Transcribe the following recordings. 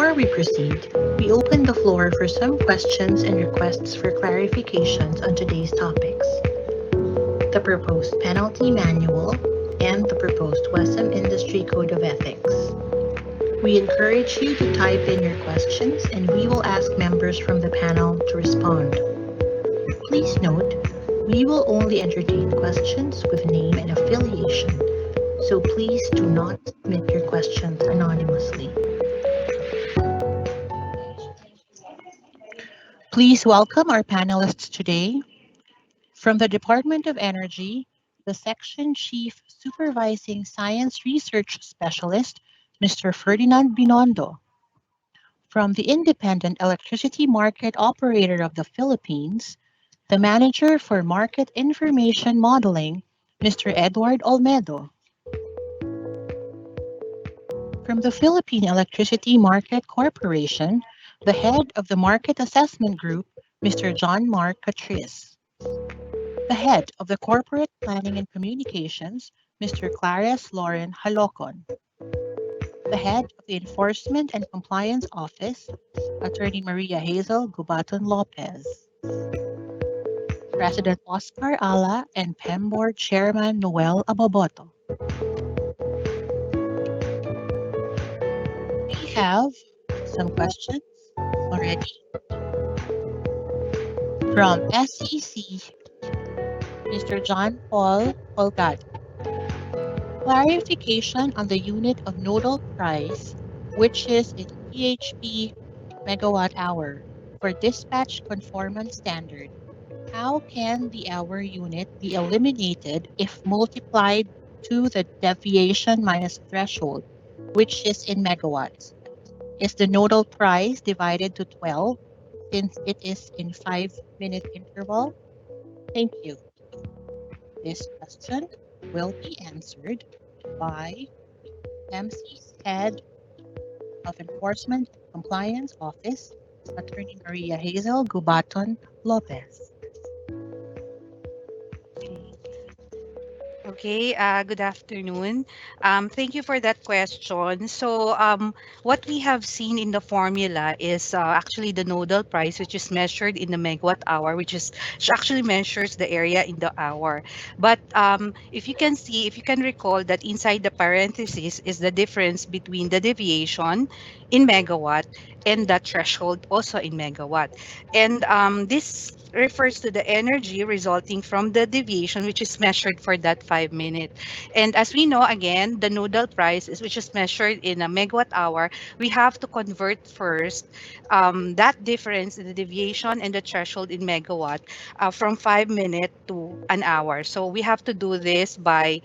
Before we proceed, we open the floor for some questions and requests for clarifications on today's topics: the proposed penalty manual and the proposed WESM Industry Code of Ethics. We encourage you to type in your questions and we will ask members from the panel to respond. Please note, we will only entertain questions with name and affiliation, so please do not submit your questions anonymously. Please welcome our panelists today. From the Department of Energy, the Section Chief Supervising Science Research Specialist, Mr. Ferdinand Binondo. From the Independent Electricity Market Operator of the Philippines, the Manager for Market Information Modeling, Mr. Edward Olmedo. From the Philippine Electricity Market Corporation, the Head of the Market Assessment Group, Mr. John Mark Catris. The Head of the Corporate Planning and Communications, Mr. Clares Lauren Halocon. The Head of the Enforcement and Compliance Office, Attorney Maria Hazel Gubaton Lopez. President Oscar Ala and PEM Board Chairman Noel Aboboto. We have some questions already from SEC, Mr. John Paul Holgado. Clarification on the unit of nodal price, which is in PHP megawatt hour for dispatch conformance standard. How can the hour unit be eliminated if multiplied to the deviation minus threshold, which is in megawatts? Is the nodal price divided to 12 since it is in 5-minute interval? Thank you. This question will be answered by MC's Head of Enforcement and Compliance Office, Attorney Maria Hazel Gubaton Lopez. Okay, good afternoon. Thank you for that question. So, what we have seen in the formula is actually the nodal price, which is measured in the megawatt hour, which actually measures the area in the hour. But if you can see, if you can recall that inside the parentheses is the difference between the deviation in megawatt and the threshold also in megawatt. And this refers to the energy resulting from the deviation, which is measured for that 5 minute. And as we know, again, the nodal price is which is measured in a megawatt hour. We have to convert first that difference in the deviation and the threshold in megawatt from 5 minute to an hour. So we have to do this by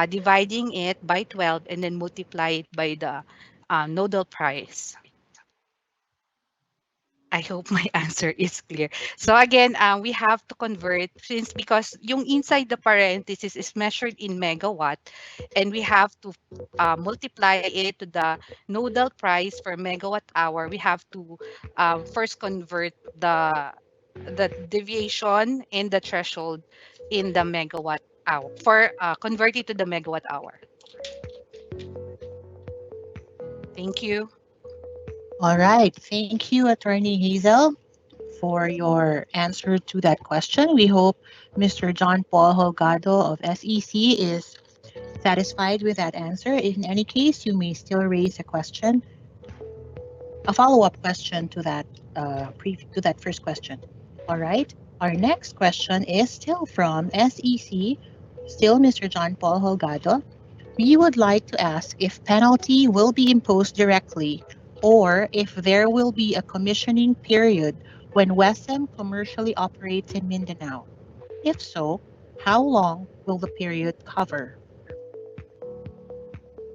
dividing it by 12 and then multiply it by the nodal price. I hope my answer is clear. So again, we have to convert since because yung inside the parenthesis is measured in megawatt, and we have to multiply it to the nodal price for megawatt hour. We have to first convert the deviation and the threshold in the megawatt hour for convert it to the megawatt hour. Thank you. All right. Thank you, Attorney Hazel, for your answer to that question. We hope Mr. John Paul Holgado of SEC is satisfied with that answer. In any case, you may still raise a question, a follow-up question to that to that first question. All right. Our next question is still from SEC, still Mr. John Paul Holgado. We would like to ask if penalty will be imposed directly or if there will be a commissioning period when WESM commercially operates in Mindanao. If so, how long will the period cover?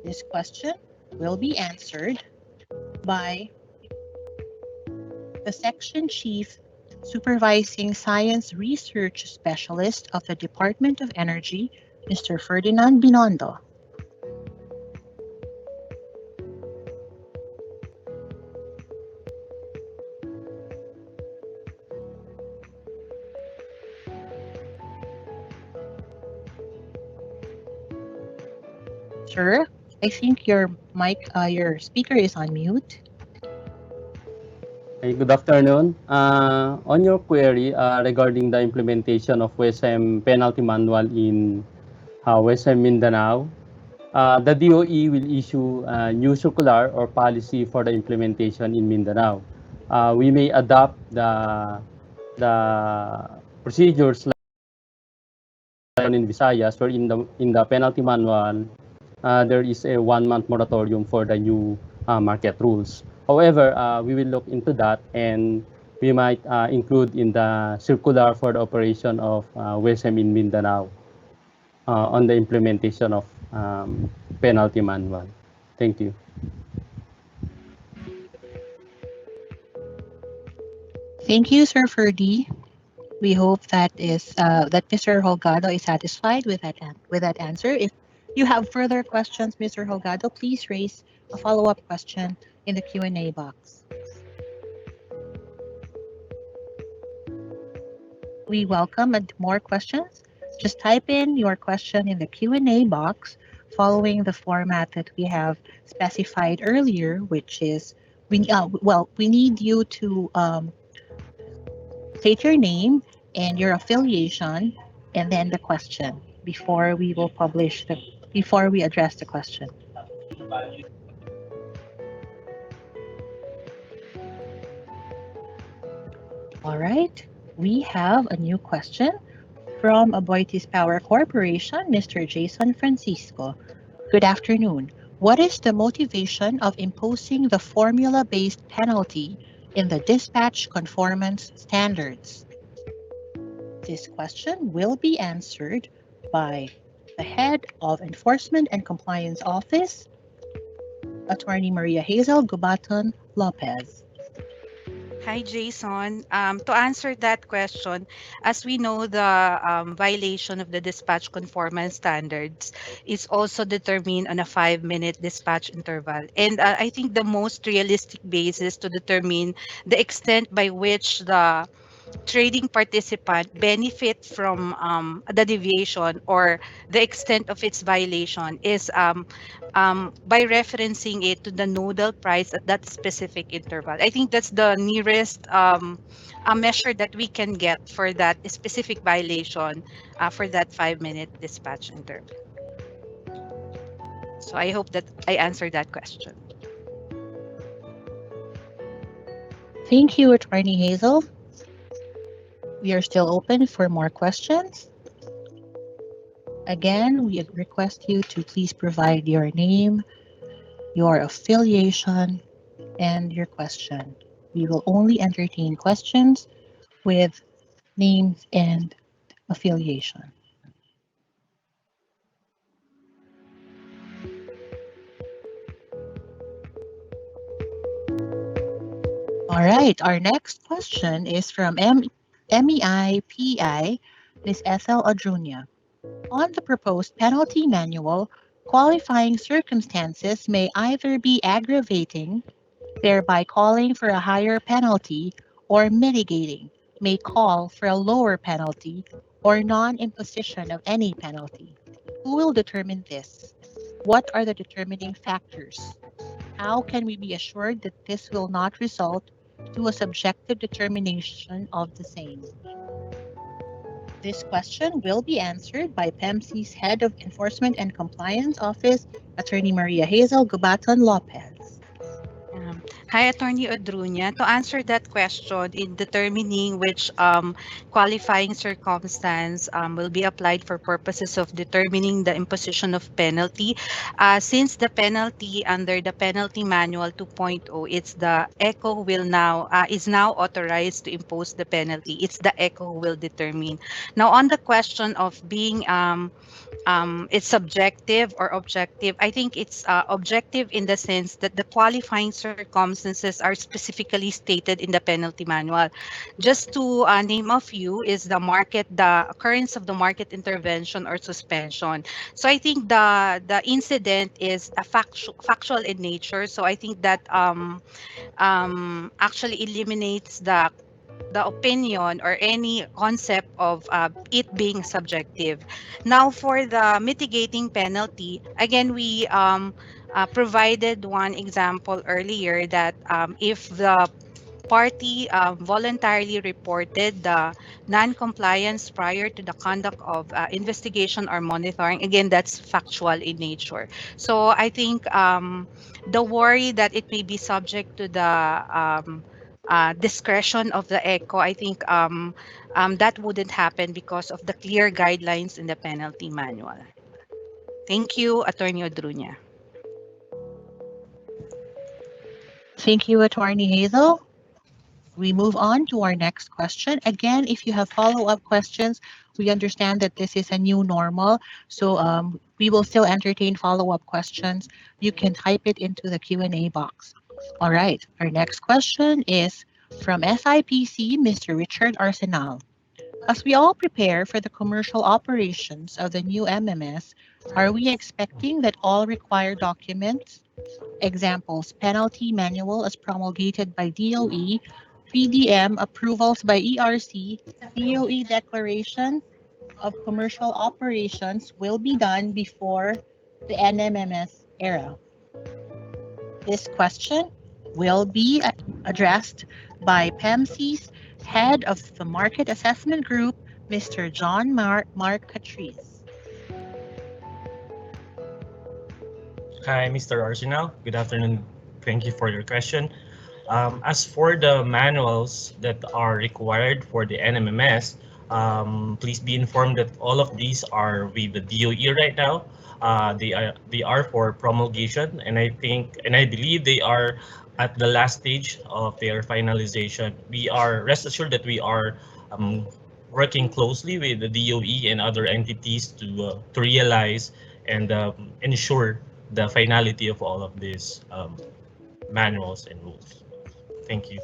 This question will be answered by the Section Chief Supervising Science Research Specialist of the Department of Energy, Mr. Ferdinand Binondo. Sir, I think your mic, your speaker is on mute. Good afternoon. On your query regarding the implementation of WSM penalty manual in WSM Mindanao, the DOE will issue a new circular or policy for the implementation in Mindanao. We may adopt the procedures like in Visayas, where in the penalty manual, there is a 1 month moratorium for the new market rules. However, we will look into that, and we might include in the circular for the operation of WSM in Mindanao on the implementation of penalty manual. Thank you. Thank you, Sir Ferdy. We hope that Mr. Holgado is satisfied with that answer. If you have further questions, Mr. Holgado, please raise a follow-up question in the Q&A box. We welcome more questions. Just type in your question in the Q&A box following the format that we have specified earlier, which is we need you to state your name and your affiliation and then the question before we address the question. All right. We have a new question from Aboitiz Power Corporation, Mr. Jason Francisco. Good afternoon. What is the motivation of imposing the formula-based penalty in the dispatch conformance standards? This question will be answered by the head of Enforcement and Compliance Office, Attorney Maria Hazel Gubaton Lopez. Hi, Jason. To answer that question, as we know, the violation of the dispatch conformance standards is also determined on a 5-minute dispatch interval. And I think the most realistic basis to determine the extent by which the trading participant benefit from the deviation or the extent of its violation is by referencing it to the nodal price at that specific interval. I think that's the nearest a measure that we can get for that specific violation for that 5-minute dispatch interval. So I hope that I answered that question. Thank you, Attorney Hazel. We are still open for more questions. Again, we request you to please provide your name, your affiliation, and your question. We will only entertain questions with names and affiliation. All right, our next question is from MEIPI, Ms. Ethel Adrunia. On the proposed penalty manual, qualifying circumstances may either be aggravating, thereby calling for a higher penalty, or mitigating, may call for a lower penalty, or non imposition of any penalty. Who will determine this? What are the determining factors? How can we be assured that this will not result to a subjective determination of the same? This question will be answered by PEMC's Head of Enforcement and Compliance Office, Attorney Maria Hazel Gubaton Lopez. Hi, Attorney Odrunya. To answer that question, in determining which qualifying circumstance will be applied for purposes of determining the imposition of penalty, since the penalty under the Penalty Manual 2.0, it's the ECO will now is now authorized to impose the penalty. It's the ECO who will determine. Now, on the question of being it's subjective or objective. I think it's objective in the sense that the qualifying circumstances are specifically stated in the penalty manual. Just to name a few is the occurrence of the market intervention or suspension. So I think the incident is a factual in nature. So I think that actually eliminates the opinion or any concept of it being subjective. Now, for the mitigating penalty, again, we provided one example earlier that if the party voluntarily reported the non-compliance prior to the conduct of investigation or monitoring. Again, that's factual in nature. So I think the worry that it may be subject to the discretion of the ECO, I think that wouldn't happen because of the clear guidelines in the penalty manual. Thank you, Attorney Odruña. Thank you, Attorney Hazel. We move on to our next question. Again, if you have follow-up questions, we understand that this is a new normal, so we will still entertain follow-up questions. You can type it into the Q&A box. All right, our next question is from SIPC, Mr. Richard Arsenal. As we all prepare for the commercial operations of the new MMS, are we expecting that all required documents, examples, penalty manual as promulgated by DOE, PDM approvals by ERC, DOE declaration of commercial operations will be done before the NMMS era? This question will be addressed by PEMC's head of the Market Assessment Group, Mr. John Mark Catrice. Hi, Mr. Arsenal. Good afternoon. Thank you for your question. As for the manuals that are required for the NMMS, please be informed that all of these are with the DOE right now. They are for promulgation, and I believe they are at the last stage of their finalization. We are rest assured that we are working closely with the DOE and other entities to realize and ensure the finality of all of these manuals and rules. Thank you.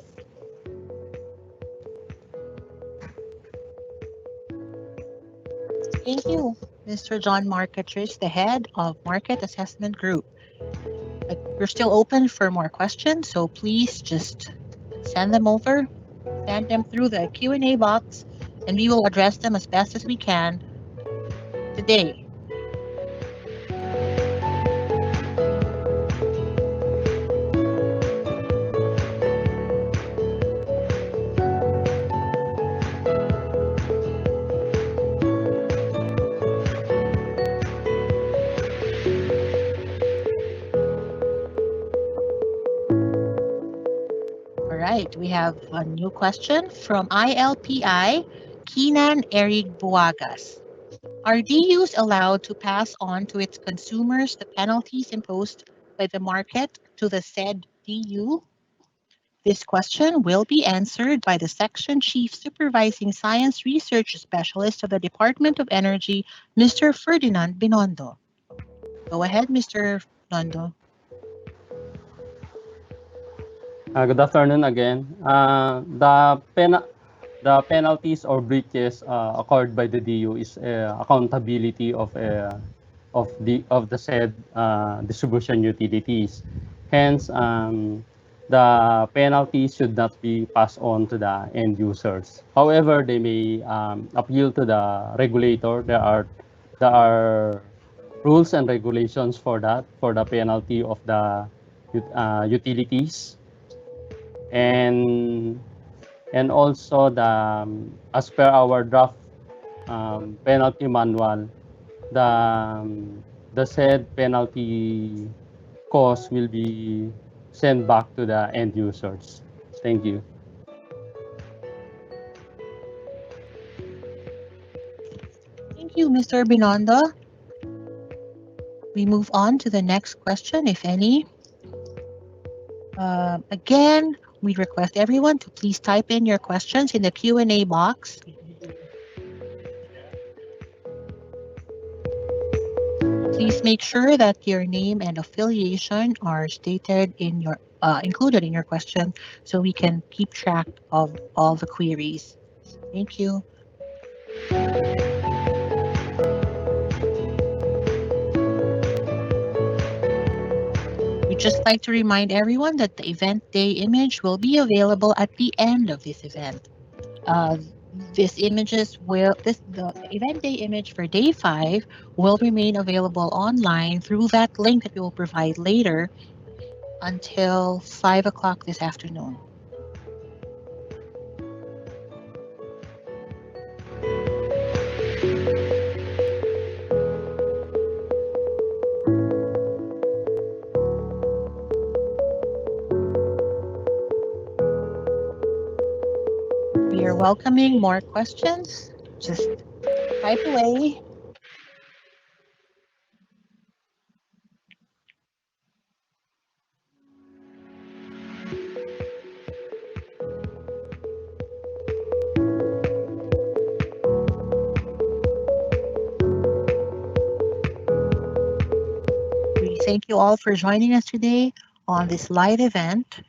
Thank you, Mr. John Mark Catrice, the head of Market Assessment Group. We're still open for more questions, so please just send them over, send them through the Q&A box, and we will address them as best as we can today. All right, we have a new question from ILPI, Keenan Eric Buagas. Are DUs allowed to pass on to its consumers the penalties imposed by the market to the said DU? This question will be answered by the Section Chief Supervising Science Research Specialist of the Department of Energy, Mr. Ferdinand Binondo. Go ahead, Mr. Binondo. Good afternoon again. The penalties or breaches occurred by the DU is accountability of the said distribution utilities. Hence, the penalties should not be passed on to the end users. However, they may appeal to the regulator. There are rules and regulations for that, for the penalty of the utilities. And also as per our draft penalty manual, the said penalty cost will be sent back to the end users. Thank you. Thank you, Mr. Binondo. We move on to the next question, if any. Again, we request everyone to please type in your questions in the Q&A box. Please make sure that your name and affiliation are stated in your included in your question so we can keep track of all the queries. Thank you. We'd just like to remind everyone that the event day image will be available at the end of this event. The event day image for day 5 will remain available online through that link that we will provide later until 5 o'clock this afternoon. welcoming more questions. Just type away. We thank you all for joining us today on this live event.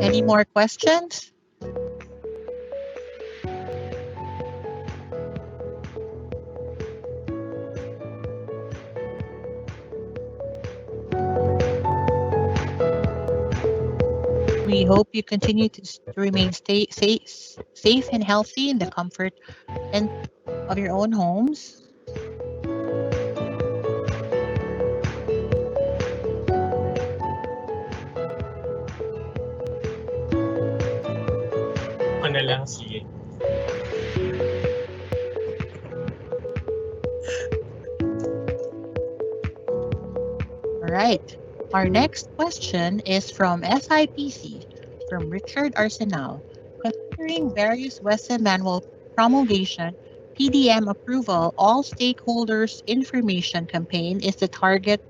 Any more questions? We hope you continue to remain safe and healthy in the comfort and of your own homes. Ako na lang, sige. All right. Our next question is from SIPC, from Richard Arsenal. Considering various WESA manual promulgation, PDM approval, all stakeholders information campaign is the target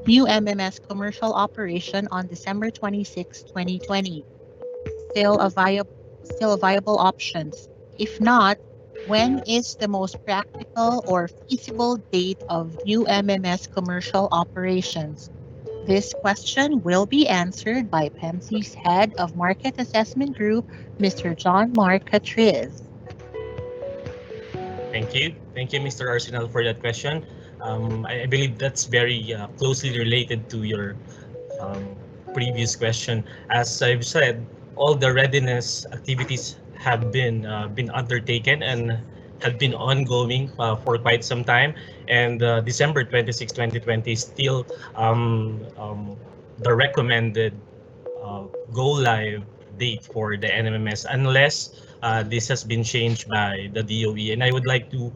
new MMS commercial operation on December 26, 2020. Still a viable options. If not, when is the most practical or feasible date of new MMS commercial operations? This question will be answered by PEMC's Head of Market Assessment Group, Mr. John Mark Catriz. Thank you. Thank you, Mr. Arsenal, for that question. I believe that's very closely related to your previous question. As I've said, all the readiness activities have been undertaken and have been ongoing for quite some time. And December 26, 2020 is still the recommended go live date for the NMMS unless this has been changed by the DOE. And I would like to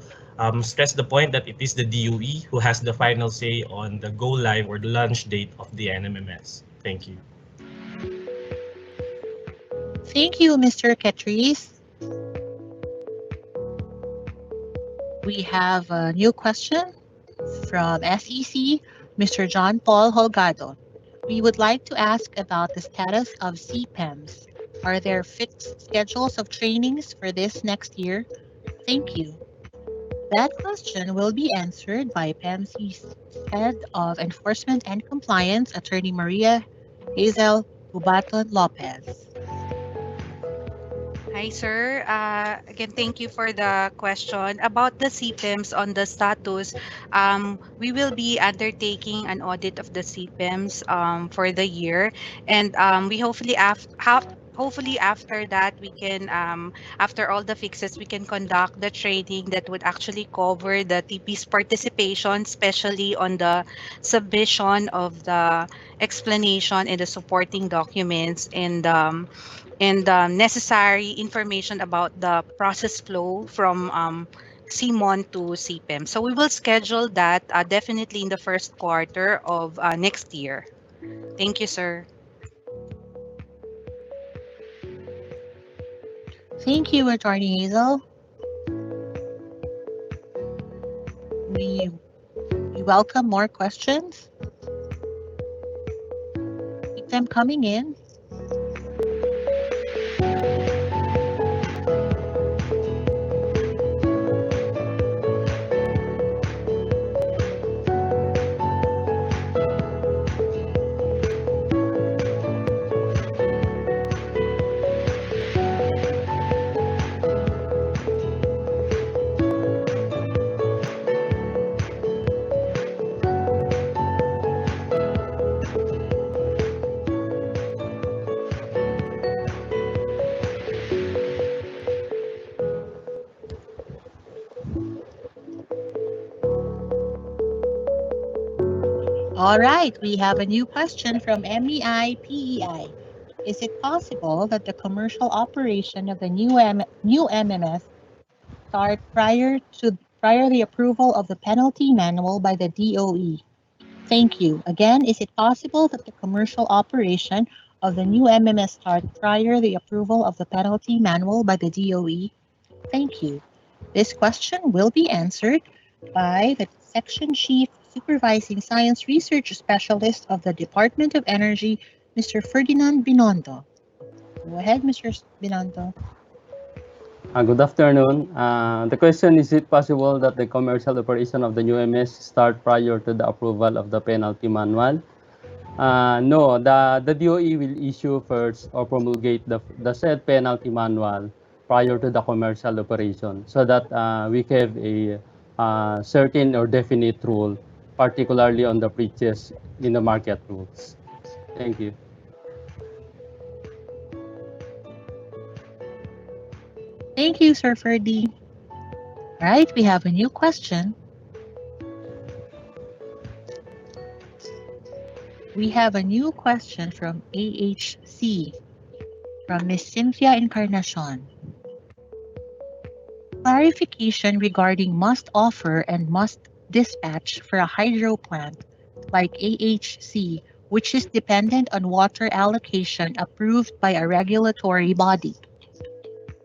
stress the point that it is the DOE who has the final say on the go live or the launch date of the NMMS. Thank you. Thank you, Mr. Catrice. We have a new question from SEC, Mr. John Paul Holgado. We would like to ask about the status of CPEMs. Are there fixed schedules of trainings for this next year? Thank you. That question will be answered by PEMC's Head of Enforcement and Compliance, Attorney Maria Hazel Ubaton Lopez. Hi, sir. Again, thank you for the question. About the CPIMs on the status, we will be undertaking an audit of the CPIMs for the year. And we hopefully after that, we can, after all the fixes, we can conduct the training that would actually cover the TP's participation, especially on the submission of the explanation and the supporting documents and necessary information about the process flow from CMON to CPEM. So we will schedule that definitely in the first quarter of next year. Thank you, sir. Thank you, Attorney Hazel. We welcome more questions. Keep them coming in. All right, we have a new question from MEI PEI. Is it possible that the commercial operation of the new MMS start prior the approval of the penalty manual by the DOE? Thank you. Again, is it possible that the commercial operation of the new MMS start prior the approval of the penalty manual by the DOE? Thank you. This question will be answered by the Section Chief Supervising Science Research Specialist of the Department of Energy, Mr. Ferdinand Binondo. Go ahead, Mr. Binondo. Good afternoon. The question is it possible that the commercial operation of the new MS start prior to the approval of the penalty manual? No, the DOE will issue first or promulgate the said penalty manual prior to the commercial operation so that we have a certain or definite rule, particularly on the breaches in the market rules. Thank you. Thank you, Sir Ferdy. All right, we have a new question. We have a new question from AHC, from Ms. Cynthia Encarnacion. Clarification regarding must offer and must dispatch for a hydro plant like AHC, which is dependent on water allocation approved by a regulatory body.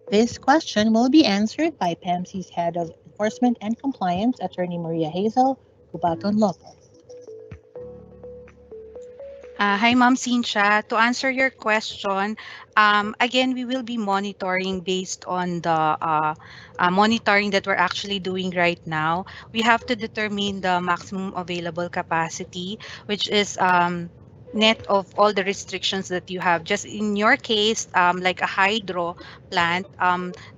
This question will be answered by PEMC's Head of Enforcement and Compliance, Attorney Maria Hazel Cubaton Lopez. Hi, Ma'am Cynthia. To answer your question, again, we will be monitoring based on the monitoring that we're actually doing right now. We have to determine the maximum available capacity, which is net of all the restrictions that you have. Just in your case, like a hydro plant,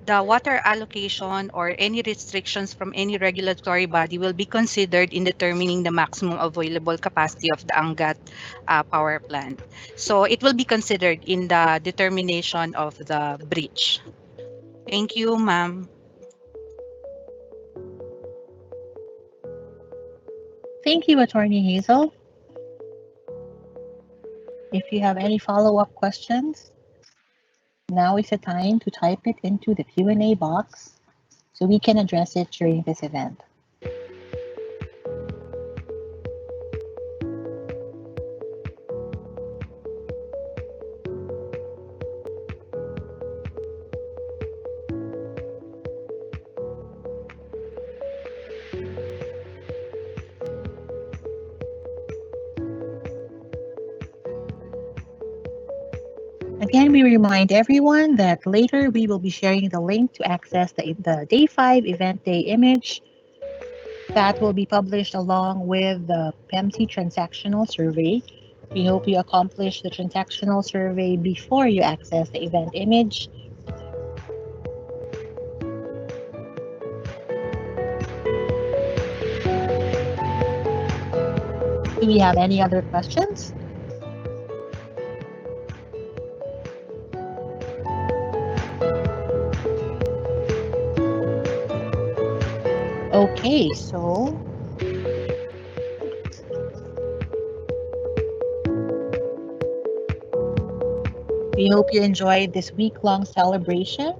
the water allocation or any restrictions from any regulatory body will be considered in determining the maximum available capacity of the Angat power plant. So it will be considered in the determination of the breach. Thank you, ma'am. Thank you, Attorney Hazel. If you have any follow-up questions, now is the time to type it into the Q&A box so we can address it during this event. Again, we remind everyone that later we will be sharing the link to access the Day 5 Event Day image that will be published along with the PEMC transactional survey. We hope you accomplish the transactional survey before you access the event image. Do we have any other questions? Okay, so we hope you enjoyed this week-long celebration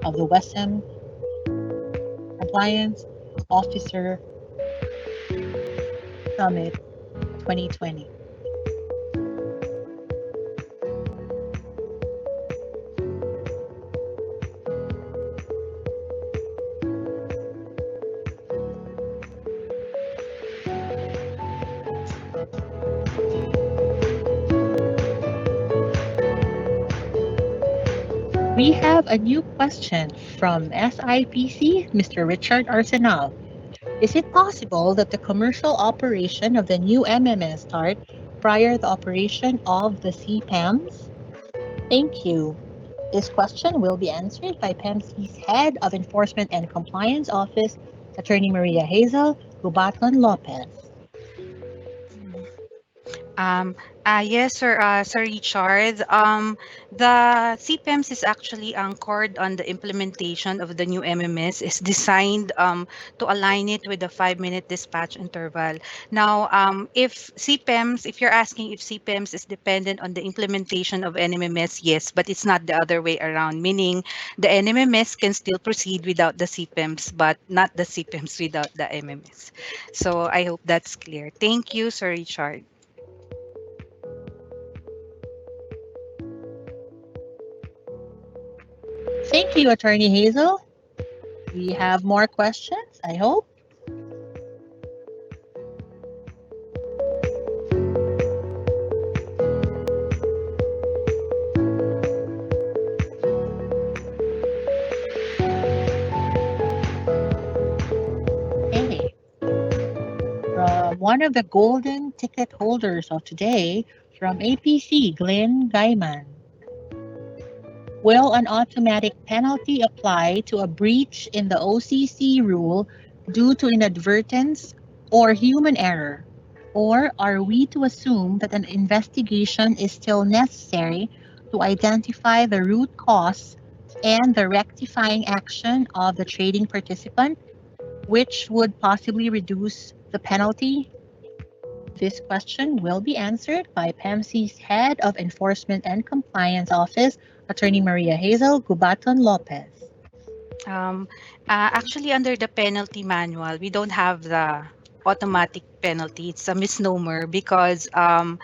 of the WESM Compliance Officer Summit 2020. We have a new question from SIPC, Mr. Richard Arsenal. Is it possible that the commercial operation of the new MMS start prior the operation of the CPAMs? Thank you. This question will be answered by PEMC's Head of Enforcement and Compliance Office, Attorney Maria Hazel Gubaton Lopez. Um, yes, sir, Sir Richard. The CPEMS is actually anchored on the implementation of the new MMS. Is designed to align it with the 5-minute dispatch interval. Now, if CPEMS, if you're asking if CPEMS is dependent on the implementation of NMMS, yes, but it's not the other way around, meaning the NMMS can still proceed without the CPEMS, but not the CPEMS without the MMS. So I hope that's clear. Thank you, Sir Richard. Thank you, Attorney Hazel. We have more questions, I hope. Okay. From one of the golden ticket holders of today, from APC, Glenn Gaiman. Will an automatic penalty apply to a breach in the OCC rule due to inadvertence or human error? Or are we to assume that an investigation is still necessary to identify the root cause and the rectifying action of the trading participant, which would possibly reduce the penalty? This question will be answered by PEMC's Head of Enforcement and Compliance Office, Attorney Maria Hazel Gubaton Lopez. Um, Actually, under the penalty manual, we don't have the automatic penalty. It's a misnomer because an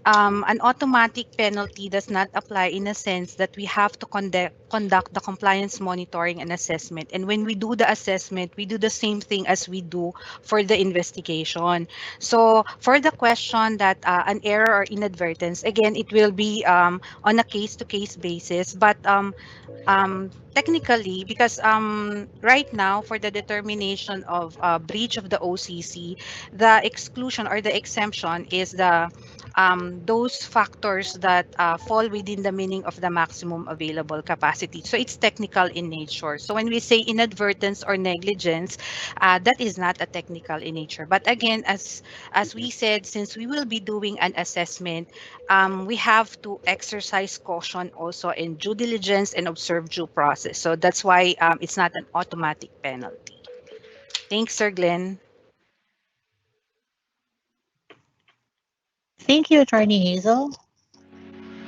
automatic penalty does not apply in a sense that we have to conduct the compliance monitoring and assessment. And when we do the assessment, we do the same thing as we do for the investigation. So for the question that an error or inadvertence, again, it will be on a case-to-case basis. But technically, because right now for the determination of breach of the OCC, the exclusion or the exemption is the those factors that fall within the meaning of the maximum available capacity. So it's technical in nature. So when we say inadvertence or negligence, that is not a technical in nature. But again, as we said, since we will be doing an assessment, we have to exercise caution also in due diligence and observe due process. So that's why it's not an automatic penalty. Thanks, Sir Glenn. Thank you, Attorney Hazel.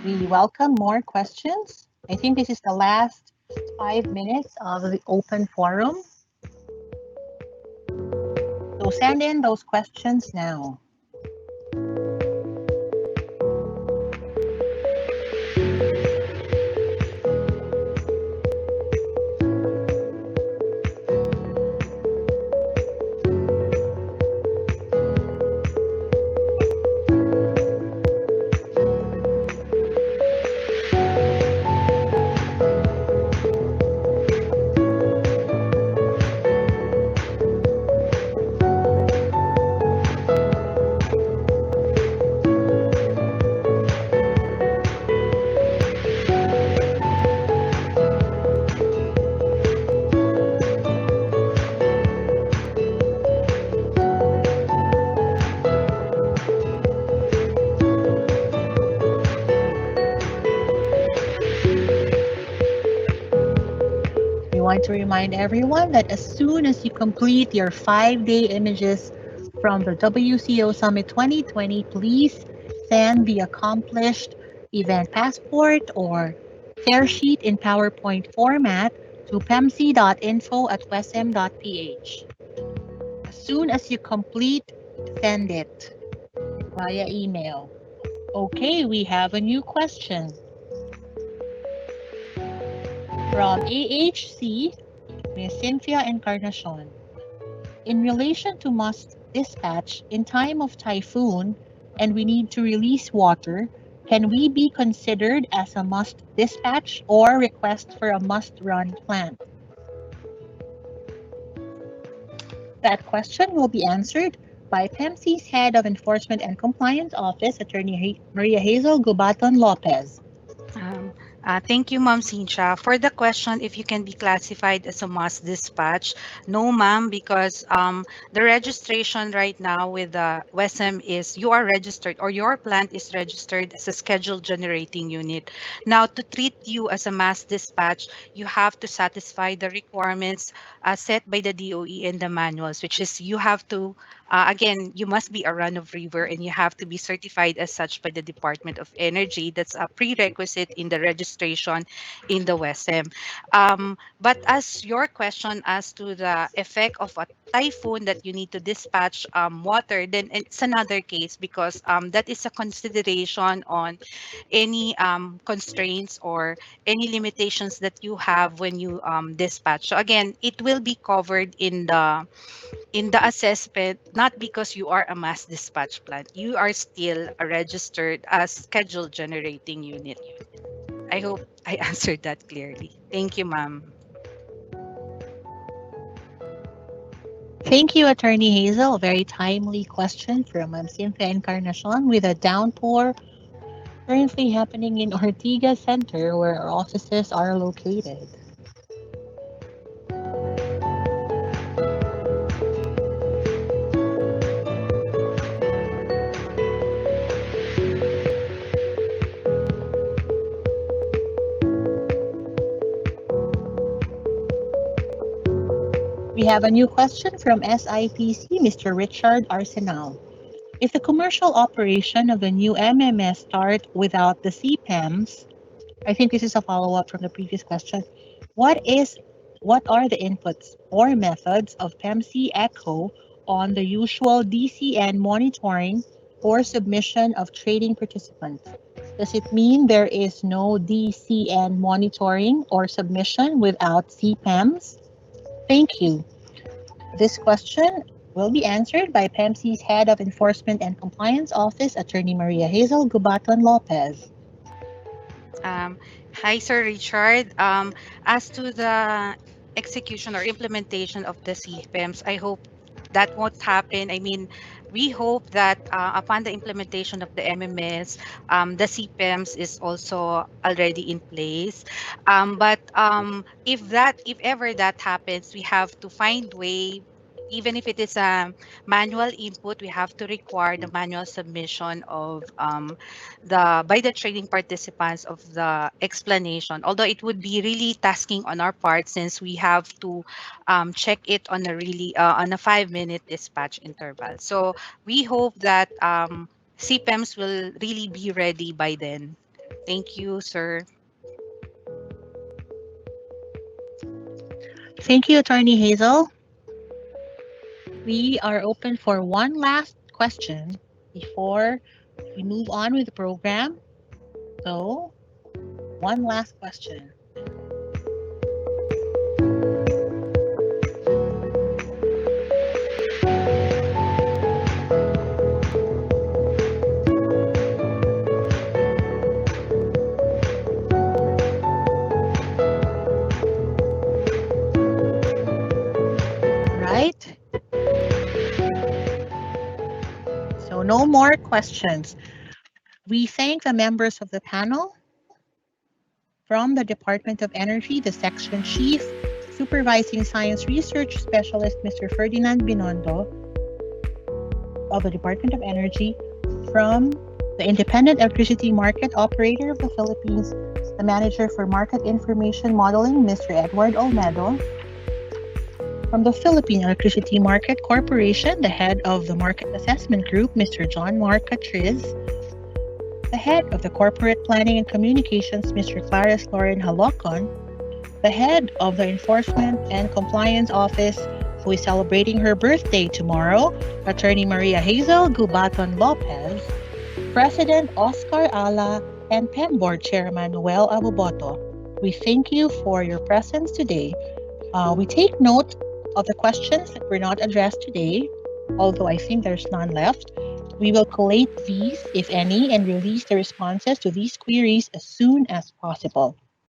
We welcome more questions. I think this is the last 5 minutes of the open forum. So send in those questions now. We want to remind everyone that as soon as you complete your 5-day images from the WCO Summit 2020, please send the accomplished event passport or tear sheet in PowerPoint format to pemsi.info@wesm.ph. As soon as you complete, send it via email. Okay, we have a new question from AHC, Ms. Cynthia Encarnacion. In relation to must dispatch in time of typhoon and we need to release water, can we be considered as a must dispatch or request for a must run plan? That question will be answered by PEMC's Head of Enforcement and Compliance Office, Attorney Maria Hazel Gubaton Lopez. Um, Thank you, Ma'am Sincha. For the question, if you can be classified as a mass dispatch, no, ma'am, because the registration right now with the WESM is you are registered or your plant is registered as a scheduled generating unit. Now, to treat you as a mass dispatch, you have to satisfy the requirements set by the DOE and the manuals, which is you have to again, you must be a run of river and you have to be certified as such by the Department of Energy. That's a prerequisite in the registration in the WESM. But as your question as to the effect of a typhoon that you need to dispatch water, then it's another case because that is a consideration on any constraints or any limitations that you have when you dispatch. So again, it will be covered in the assessment, not because you are a mass dispatch plant, you are still a registered as scheduled generating unit. I hope I answered that clearly. Thank you, ma'am. Thank you, Attorney Hazel. Very timely question from Cynthia Encarnacion with a downpour currently happening in Ortigas Center where our offices are located. We have a new question from SIPC, Mr. Richard Arsenal. If the commercial operation of the new MMS start without the CPAMs, I think this is a follow-up from the previous question. What is what are the inputs or methods of PEMC Echo on the usual DCN monitoring or submission of trading participants? Does it mean there is no DCN monitoring or submission without CPAMs? Thank you. This question will be answered by PEMC's Head of Enforcement and Compliance Office, Attorney Maria Hazel Gubaton Lopez. Um, Hi, Sir Richard. As to the execution or implementation of the CPEMs, I hope that won't happen. I mean, we hope that upon the implementation of the MMS, the CPEMs is also already in place. But if ever that happens, we have to find way. Even if it is a manual input, we have to require the manual submission of the by the training participants of the explanation, although it would be really tasking on our part since we have to check it on a really on a 5-minute dispatch interval. So we hope that CPEMs will really be ready by then. Thank you, sir. Thank you, Attorney Hazel. We are open for one last question before we move on with the program. So, one last question. Right? So, no more questions. We thank the members of the panel. From the Department of Energy, the Section Chief, Supervising Science Research Specialist Mr. Ferdinand Binondo of the Department of Energy, from the Independent Electricity Market Operator of the Philippines, the Manager for Market Information Modeling, Mr. Edward Olmedo, from the Philippine Electricity Market Corporation, the Head of the Market Assessment Group, Mr. John Mark Catriz, the Head of the Corporate Planning and Communications, Mr. Clarice Lauren Halocon, the Head of the Enforcement and Compliance Office, who is celebrating her birthday tomorrow, Attorney Maria Hazel Gubaton Lopez, President Oscar Ala, and PEM Board Chairman Noel Abuboto. We thank you for your presence today. We take note of the questions that were not addressed today, although I think there's none left. We will collate these, if any, and release the responses to these queries as soon as possible.